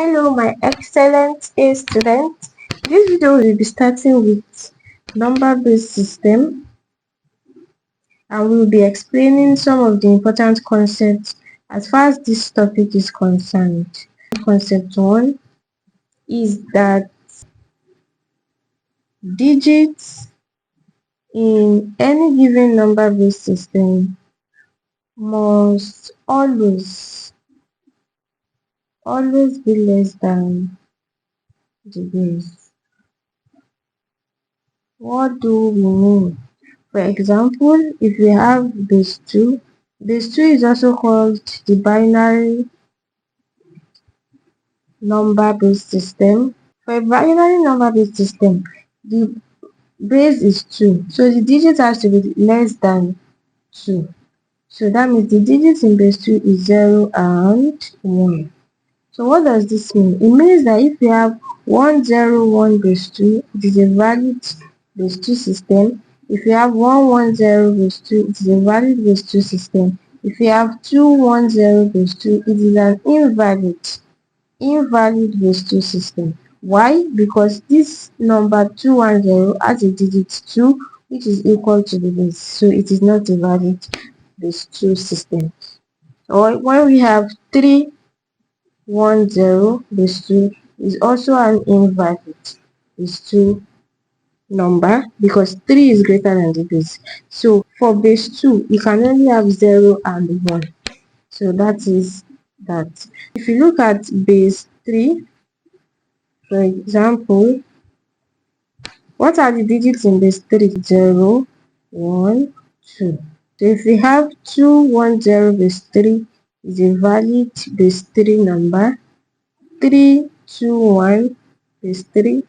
Hello, my excellent A student. This video will be starting with number-based system, and we will be explaining some of the important concepts as far as this topic is concerned. Concept 1 is that digits in any given number-based system must always be less than the base. What do we mean? For example, if we have base 2 is also called the binary number-based system. For a binary number-based system, the base is 2, so the digit has to be less than 2. So that means the digits in base 2 is 0 and 1. So what does this mean? It means that if we have 101 base 2, it is a valid base 2 system. If you have 110 base 2, it is a valid base 2 system. If you have 210 base 2, it is an invalid base 2 system. Why? Because this number 210 has a digit 2 which is equal to the base, so it is not a valid base 2 system. Or when we have 310 base 2 is also an invalid base 2 number because 3 is greater than the base. So for base 2, you can only have 0 and 1. So that is that. If you look at base 3, for example, what are the digits in base 3? 0, 1, 2. So if we have 210 base 3 is a valid base 3 number, 321 base 3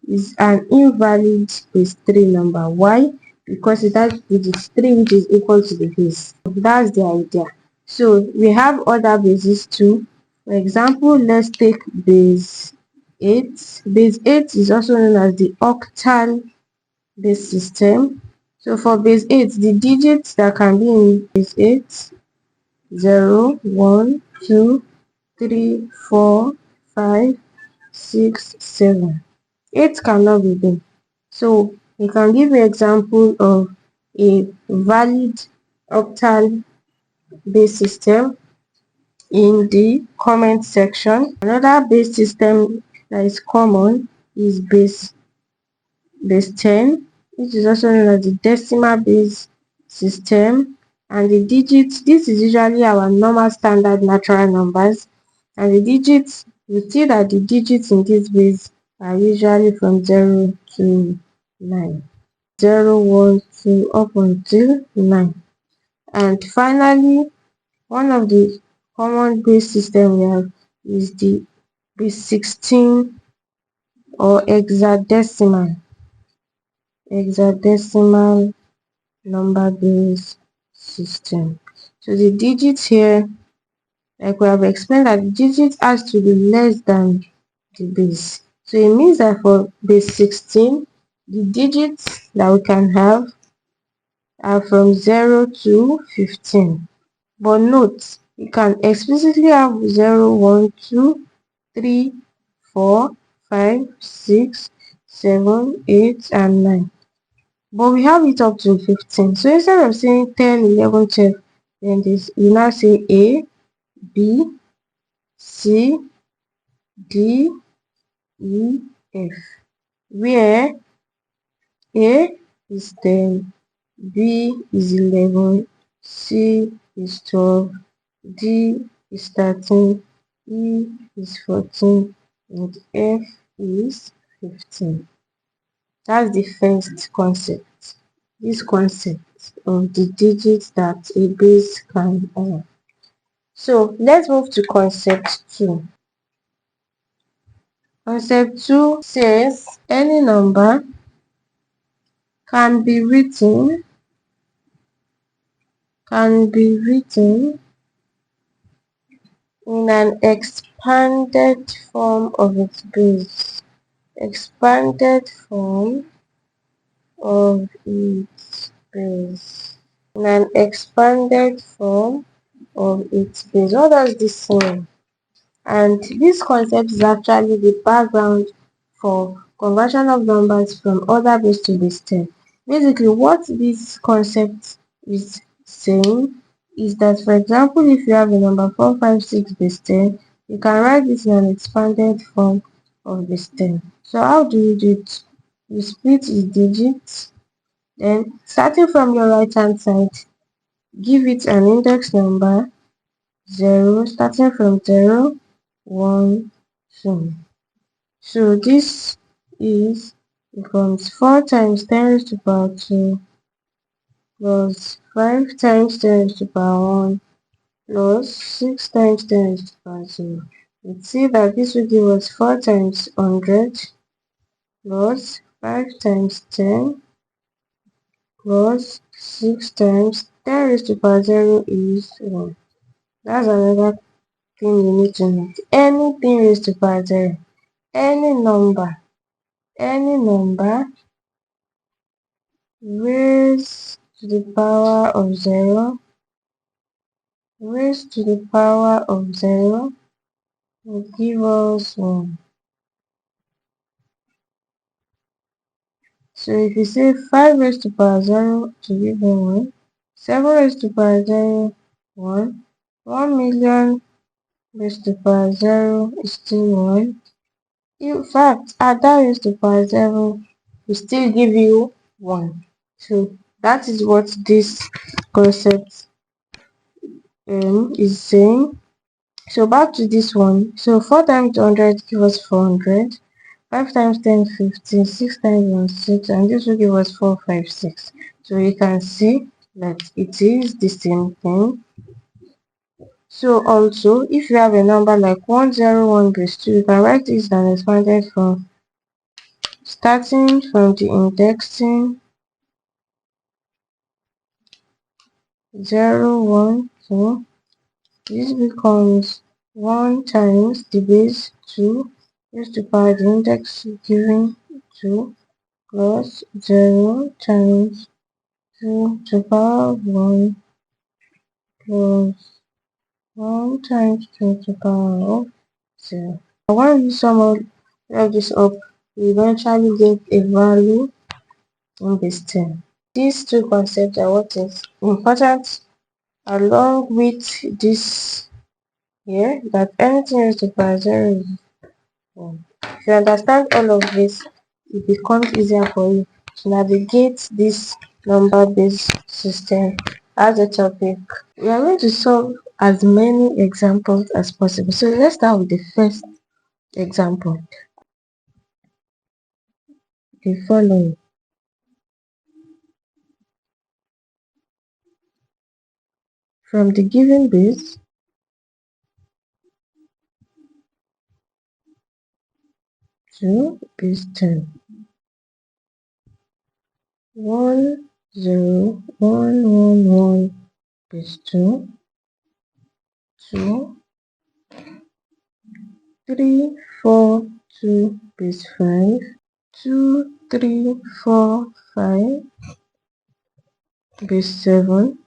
is an invalid base 3 number. Why? Because it has digit 3 which is equal to the base. That's the idea. So we have other bases too. For example, let's take base 8. Base 8 is also known as the octal base system. So for base 8, the digits that can be in base 8, 0, 1, 2, 3, 4, 5, 6, 7. 8 cannot be there. So we can give an example of a valid octal base system in the comment section. Another base system that is common is base 10, which is also known as the decimal base system. And the digits, this is usually our normal standard natural numbers, and the digits, we see that the digits in this base are usually from 0 to 9, 0, 1, 2 up until 9. And finally, one of the common base system we have is the base 16 or hexadecimal number base system. So the digits here, like we have explained, that the digit has to be less than the base. So it means that for base 16, the digits that we can have are from 0 to 15. But note, you can explicitly have 0, 1, 2, 3, 4, 5, 6, 7, 8, and 9. But we have it up to 15. So instead of saying 10, 11, 12, then this, you now say A, B, C, D, E, F, where A is 10, B is 11, C is 12, D is 13, E is 14, and F is 15. That's the first concept. This concept of the digits that a base can have. So let's move to concept 2. Concept 2 says any number can be written in an expanded form of its base. Expanded form of its base. In an expanded form of its base. What does this mean? And this concept is actually the background for conversion of numbers from order base to base 10. Basically, what this concept is saying is that, for example, if you have a number 456 base 10, you can write this in an expanded form of base 10. So how do you do it? You split its digits, then starting from your right hand side, give it an index number 0, starting from 0, 1, 2. So this is becomes 4 times 10 raised to the power 2 plus 5 times 10 raised to the power 1 plus 6 times 10 raised to the power 0. Let's see that this will give us 4 times 100 plus 5 times 10 plus 6 times 10 raised to the power 0 is 1. That's another thing you need to know. Anything raised to the power 0, any number raised to the power of 0 raised to the power of 0 will give us 1. So if you say 5 raised to the power 0 to give us 1, 7 raised to the power 0, 1, 1 million raised to the power 0 is still 1. In fact, add that raised to the power 0 will still give you 1. So that is what this concept is saying. So back to this one. So 4 times 100 give us 400. 5 times 10, 15. 6 times 1, 6. And this will give us 4, 5, 6. So you can see that it is the same thing. So also, if you have a number like 101 base 2, you can write this and expanded from starting from the indexing 0, 1, 2. This becomes 1 times the base 2 raised to power the index given 2 plus 0 times 2 to power 1 plus 1 times 2 to power of 0. When we sum all of this up, we eventually get a value in base 10. These two concepts are what is important along with this here, that anything raised to power 0 is 1. If you understand all of this, it becomes easier for you to navigate this number-based system as a topic. We are going to solve as many examples as possible. So let's start with the first example. The following. From the given base, to base 10. 1, 0, 1, 1, 1, base 2, 2, 3, 4, 2, base 5, 2, 3, 4, 5, base 7,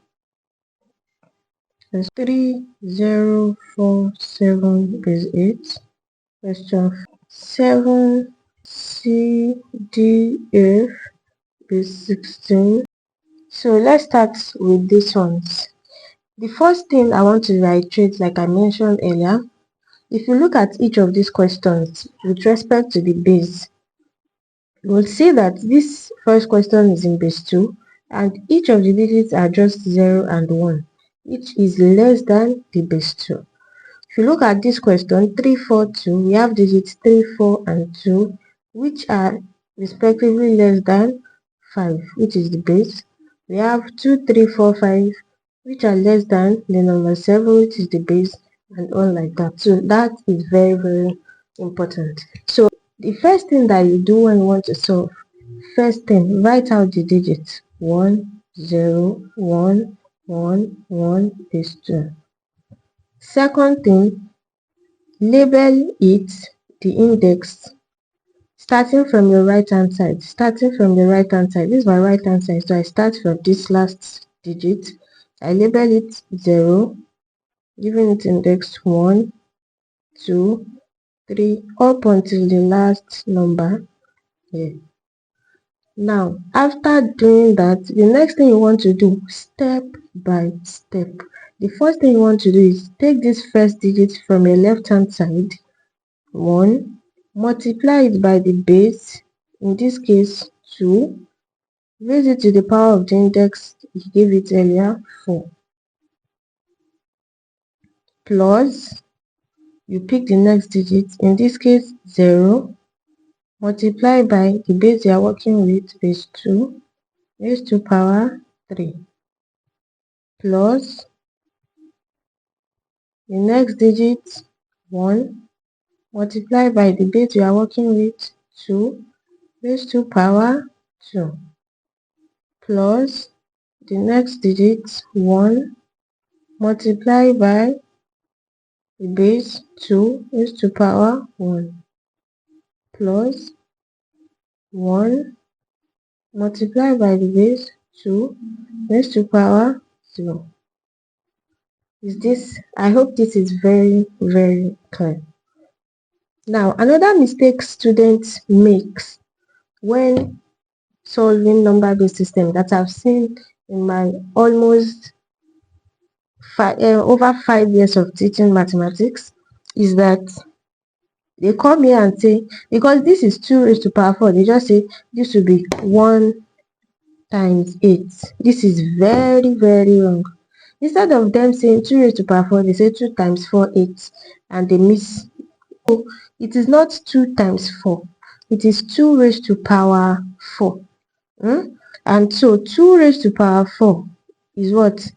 base 3, 0, 4, 7, base 8, question 7, C, D, F, base 16. So let's start with these ones. The first thing I want to reiterate, like I mentioned earlier, if you look at each of these questions with respect to the base, you will see that this first question is in base 2 and each of the digits are just 0 and 1, which is less than the base 2. If you look at this question 3, 4, 2, we have digits 3, 4 and 2, which are respectively less than 5, which is the base. We have 2, 3, 4, 5, which are less than the number 7, which is the base, and all like that. So that is very, very important. So the first thing that you do when you want to solve, first thing, write out the digits 1, 0, 1, 1, 1, base 2. Second thing, label it the index starting from your right hand side. This is my right hand side, so I start from this last digit. I label it 0, giving it index 1, 2, 3, up until the last number here. Now, after doing that, the next thing you want to do, step by step. The first thing you want to do is take this first digit from your left hand side, 1, multiply it by the base, in this case 2, raise it to the power of the index you gave it earlier, 4, plus, you pick the next digit, in this case 0, multiply by the base you are working with, base 2, raised to power 3, plus the next digit 1, multiply by the base you are working with, 2, raised to power 2, plus the next digit 1, multiply by the base 2 raised to power 1, plus 1, multiply by the base 2 raised to power 0. Is this? I hope this is very, very clear. Now, another mistake students makes when solving number-based system that I've seen in my almost over 5 years of teaching mathematics is that they come here and say, because this is 2 raised to power 4, they just say this will be 1 times 8. This is very, very wrong. Instead of them saying 2 raised to power 4, they say 2 times 4, 8, and they miss. So it is not 2 times 4, it is 2 raised to power 4. And so 2 raised to power 4 is what?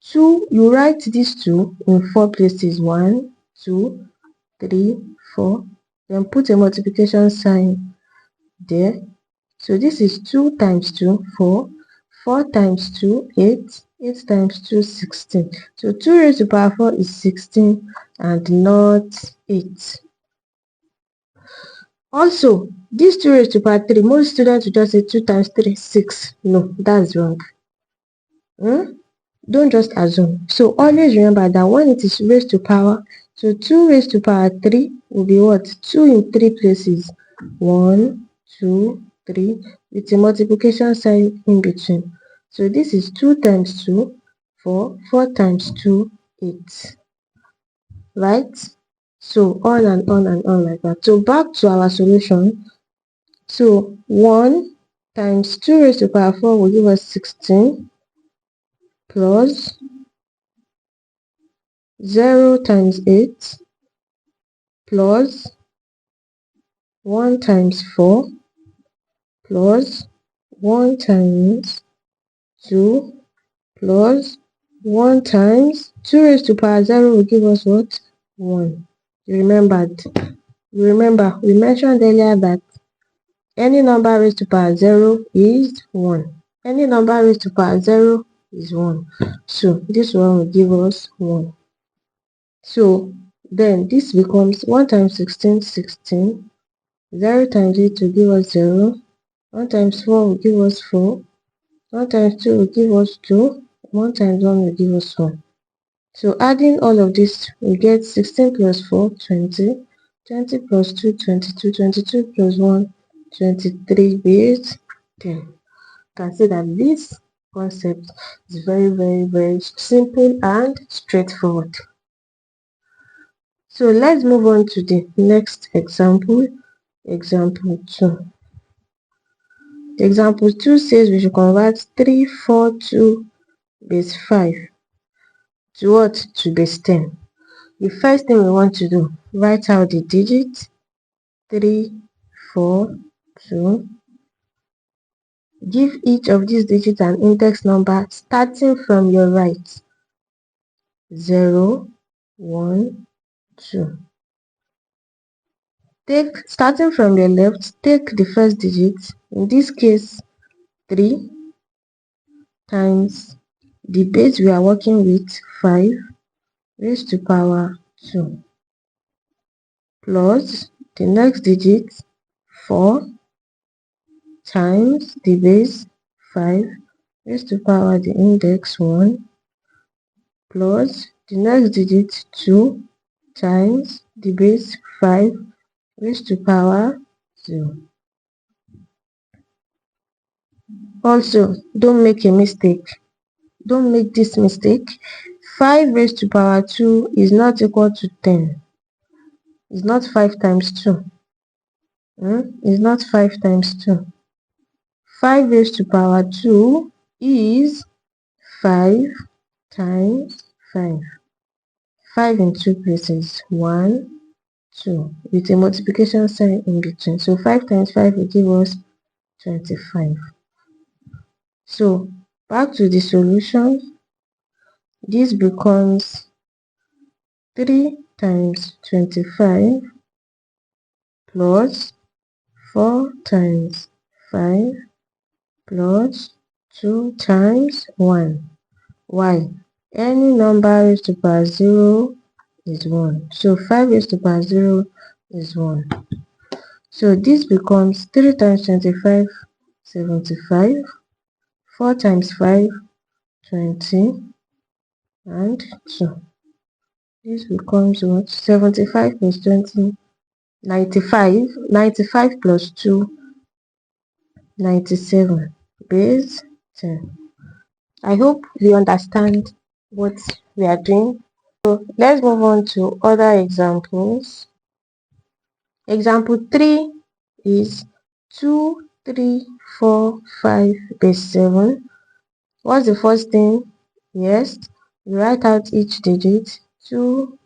2, you write this 2 in 4 places, 1, 2, 3, 4, then put a multiplication sign there. So this is 2 times 2, 4, 4 times 2, 8, 8 times 2, 16. So 2 raised to power 4 is 16 and not 8. Also, this 2 raised to power 3, most students will just say 2 times 3, 6. No, that's wrong. Don't just assume. So always remember that when it is raised to power, so 2 raised to power 3 will be what? 2 in 3 places. 1, 2, 3, with a multiplication sign in between. So this is 2 times 2, 4, 4 times 2, 8. Right? So on and on and on like that. So back to our solution. So 1 times 2 raised to power 4 will give us 16, plus 0 times 8, plus 1 times 4, plus 1 times 2, plus 1 times 2 raised to power 0 will give us what? 1. You remember we mentioned earlier that any number raised to power 0 is 1. Any number raised to power 0 is 1. So this one will give us 1. So then this becomes 1 times 16, 16. 0 times 8 will give us 0. 1 times 4 will give us 4. 1 times 2 will give us 2. 1 times 1 will give us 1. So adding all of this, we get 16 plus 4, 20. 20 plus 2, 22. 22 plus 1, 23 base 10. You can see that this concept is very, very, very simple and straightforward. So let's move on to the next example, example 2. Example 2 says we should convert 342 base 5 to what? To base 10. The first thing we want to do, write out the digits 3, 4, 2. Give each of these digits an index number starting from your right. 0, 1, 2. Starting from your left, take the first digit, in this case 3, times the base we are working with, 5, raised to power 2, plus the next digit, 4, times the base, 5, raised to power the index 1, plus the next digit, 2, times the base 5 raised to power 0. Also, don't make a mistake. Don't make this mistake. 5 raised to power 2 is not equal to 10. It's not 5 times 2. It's not 5 times 2. 5 raised to power 2 is 5 times 5. 5 in two places. 1, 2. With a multiplication sign in between. So 5 times 5 will give us 25. So back to the solution. This becomes 3 times 25 plus 4 times 5 plus 2 times 1. Why? Any number raised to power 0 is 1. So 5 raised to power 0 is 1. So this becomes 3 times 25, 75. 4 times 5, 20. And 2. This becomes what? 75 plus 20, 95. 95 plus 2, 97. Base 10. I hope you understand what we are doing. So let's move on to other examples. Example 3 is 2, 3, 4, 5 base 7. What's the first thing? Yes, you write out each digit. 2,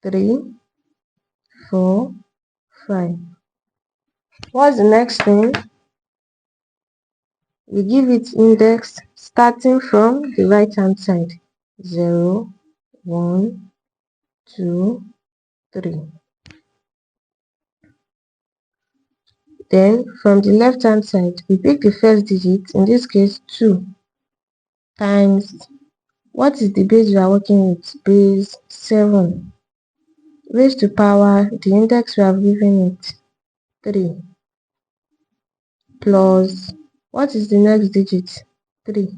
3, 4, 5. What's the next thing? We give it index starting from the right hand side. 0, 1, 2, 3. Then from the left hand side, we pick the first digit, in this case 2, times, what is the base we are working with? Base 7. Raised to power, the index we have given it, 3. Plus, what is the next digit? 3.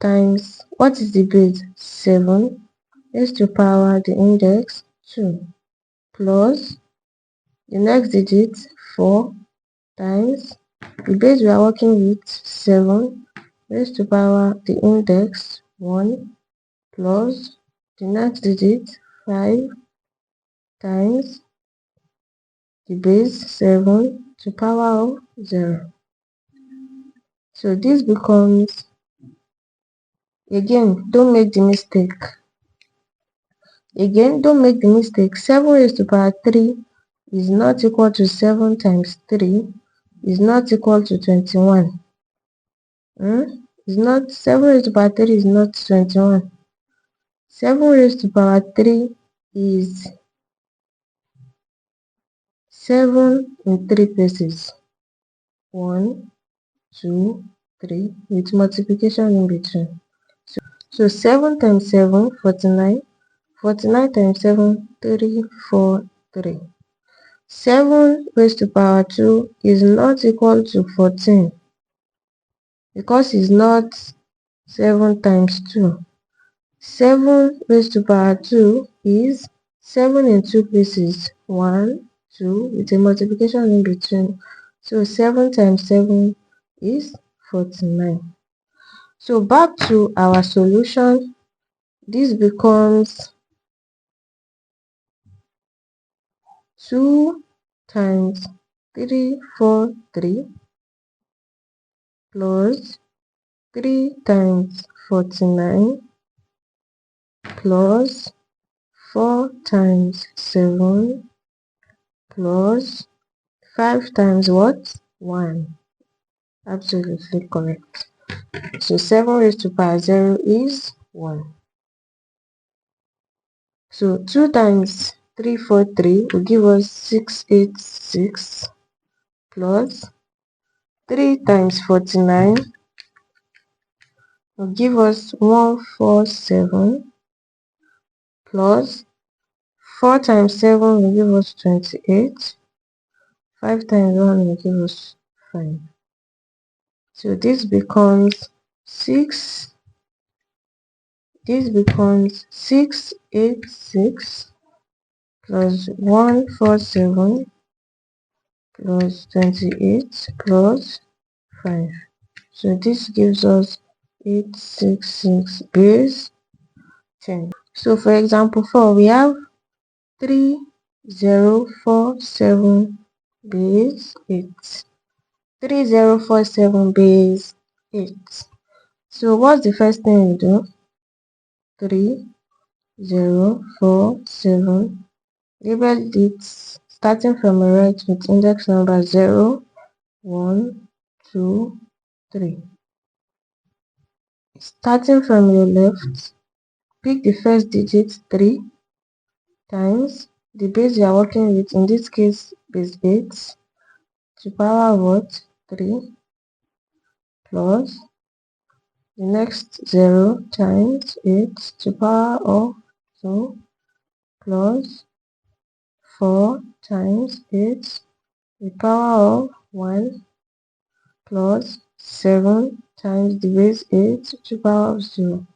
Times, what is the base? 7. Raised to power, the index, 2. Plus, the next digit, 4. Times, the base we are working with, 7. Raised to power, the index, 1. Plus, the next digit, 5. Times, the base, 7. To power of 0. So this becomes, again, don't make the mistake. 7 raised to power 3 is not equal to 7 times 3 is not equal to 21. It's not 7 raised to power 3 is not 21. 7 raised to power 3 is 7 in 3 places. 1, 2, 3 with multiplication in between. So 7 times 7, 49. 49 times 7, 343. 7 raised to power 2 is not equal to 14 because it's not 7 times 2. 7 raised to power 2 is 7 in 2 places. 1, 2 with a multiplication in between. So 7 times 7 is 49. So back to our solution. This becomes 2 times 343 plus 3 times 49 plus 4 times 7 plus 5 times what? 1. Absolutely correct. So 7 raised to power 0 is 1. So 2 times 343 will give us 686 plus 3 times 49 will give us 147 plus 4 times 7 will give us 28. 5 times 1 will give us 5. So this becomes 6 this becomes 686 plus 147 plus 28 plus 5. So this gives us 866 base 10. So for example 4, we have 3047 base 8. 3047 base 8. So what's the first thing we do? 3047. Label it starting from the right with index number 0, 1, 2, 3. Starting from your left, pick the first digit 3 times the base you are working with, in this case base 8, to power what? 3 plus the next 0 times 8 to power of 2 plus 4 times 8 to the power of 1 plus 7 times the base 8 to the power of 0.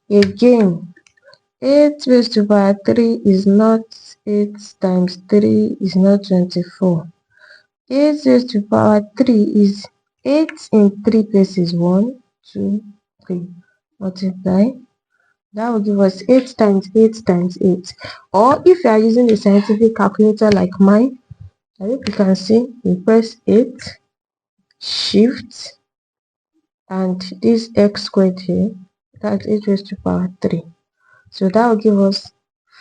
Again, 8 raised to power 3 is not 8 times 3 is not 24. 8 raised to power 3 is 8 in 3 places. 1, 2, 3. Multiply. That will give us 8 times 8 times 8. Or if you are using a scientific calculator like mine, I hope you can see, you press 8, shift, and this x squared here, that's 8 raised to power 3. So that will give us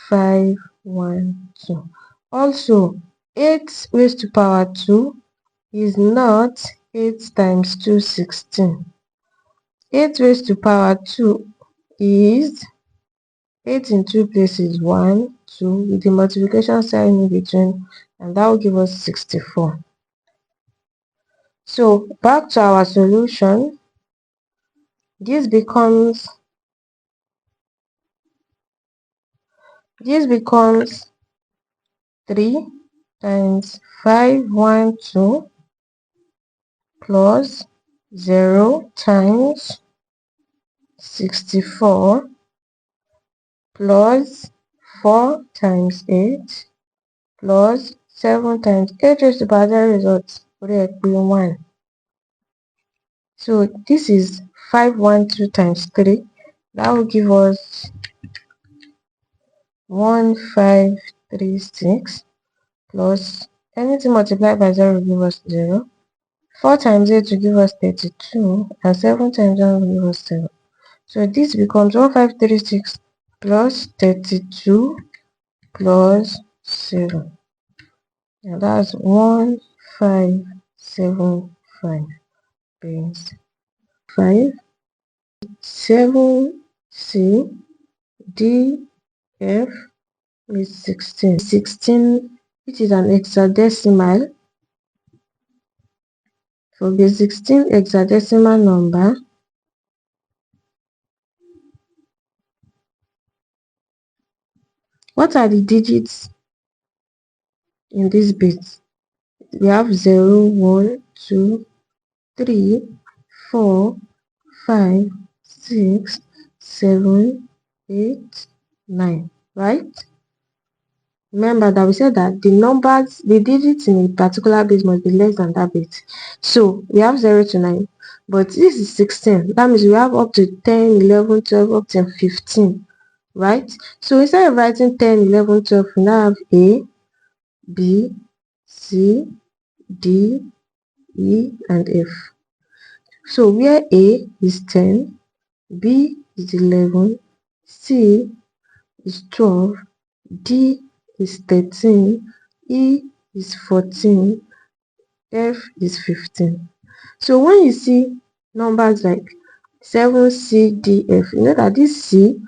512. Also, 8 raised to power 2 is not 8 times 2, 16. 8 raised to power 2 is 8 in 2 places. 1, 2, with the multiplication sign in between, and that will give us 64. So back to our solution. This becomes 3 times 512 plus 0 times 64 plus 4 times 8 plus 7 times 8 raised to the power 0 results 1. So this is 512 times 3. That will give us 1536 plus anything multiplied by 0 will give us 0. 4 times 8 will give us 32, and 7 times 1 will give us 7. So this becomes 1536 plus 32 plus 7. And that's 1575 base 5, 7, C, D, F is 16. 16, which is an hexadecimal. For the 16th hexadecimal number, what are the digits in this bit? We have 0, 1, 2, 3, 4, 5, 6, 7, 8, 9, right? Remember that we said that the digits in a particular bit must be less than that bit. So we have 0 to 9, but this is 16. That means we have up to 10, 11, 12, up to 15, right? So instead of writing 10, 11, 12, we now have A, B, C, D, E, and F. So where A is 10, B is 11, C is 12, D is 13, E is 14, F is 15. So when you see numbers like 7, C, D, F, you know that this C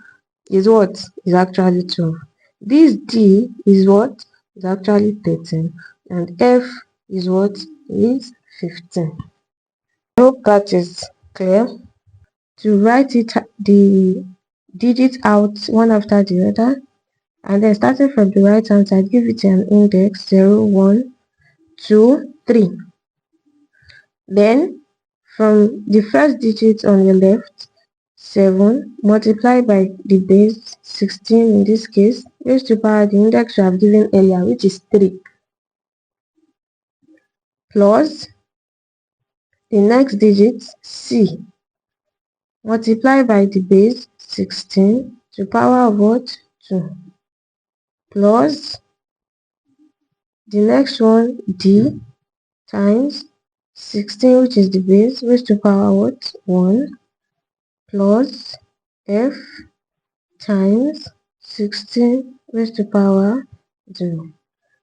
is what? Is actually 12. This D is what? Is actually 13. And F is what? Is 15. I hope that is clear. To write the digits out one after the other, and then starting from the right hand side, give it an index 0, 1, 2, 3. Then from the first digit on your left, 7 multiplied by the base 16 in this case, raised to power the index we have given earlier, which is 3, plus the next digit c multiplied by the base 16 to power of what? 2, plus the next one d times 16, which is the base, raised to power what? 1, plus f times 16 raised to power 0.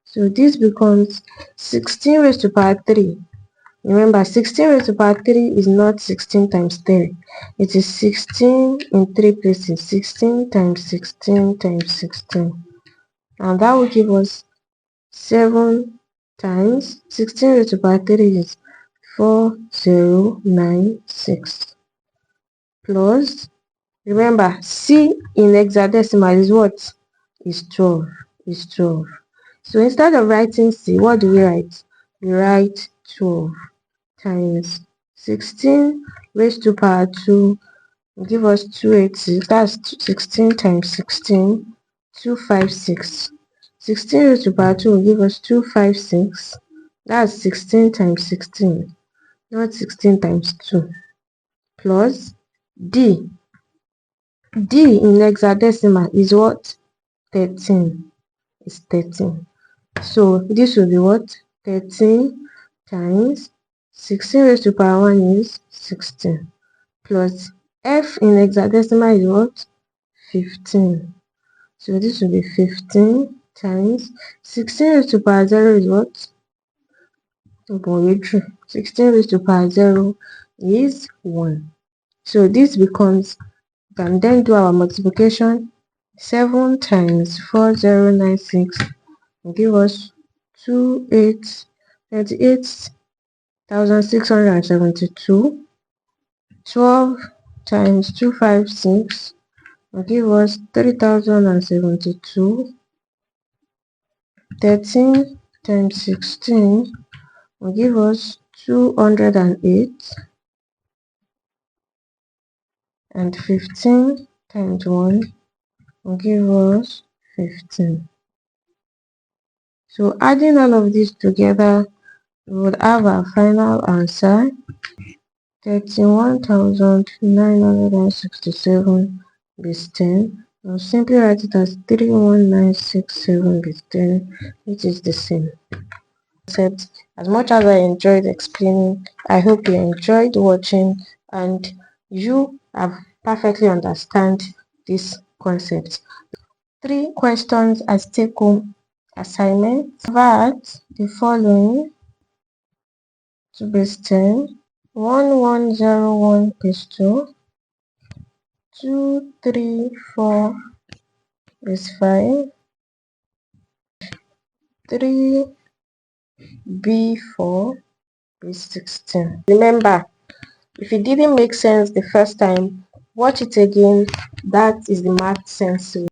So this becomes 16 raised to power 3. Remember, 16 raised to power 3 is not 16 times 3. It is 16 in 3 places. 16 times 16 times 16. And that will give us 7 times 16 raised to power 3 is 4096. Plus, remember, c in hexadecimal is what? Is 12. Is 12. So instead of writing c, what do we write? We write 12 times 16 raised to power 2 will give us 280. That's 16 times 16, 256. 16 raised to power 2 will give us 256. That's 16 times 16, not 16 times 2. Plus d. D in hexadecimal is what? 13. Is 13. So this will be what? 13 times 16 raised to power 1 is 16. Plus f in hexadecimal is what? 15. So this will be 15 times 16 raised to power 0 is what? 16 raised to power 0 is 1. So this becomes, we can then do our multiplication. 7 times 4096 will give us 38,672. 12 times 256 will give us 3072. 13 times 16 will give us 208. And 15 times 1 will give us 15. So adding all of this together, we would have our final answer, 31,967 base 10. We'll simply write it as 31967 base 10, which is the same. As much as I enjoyed explaining, I hope you enjoyed watching and you have perfectly understand this concept. 3 questions as take-home assignment. Convert the following to base 10. 1101 base 2. 234 base 5. 3b4 base 16. Remember, if it didn't make sense the first time, watch it again. That is the MathSense way.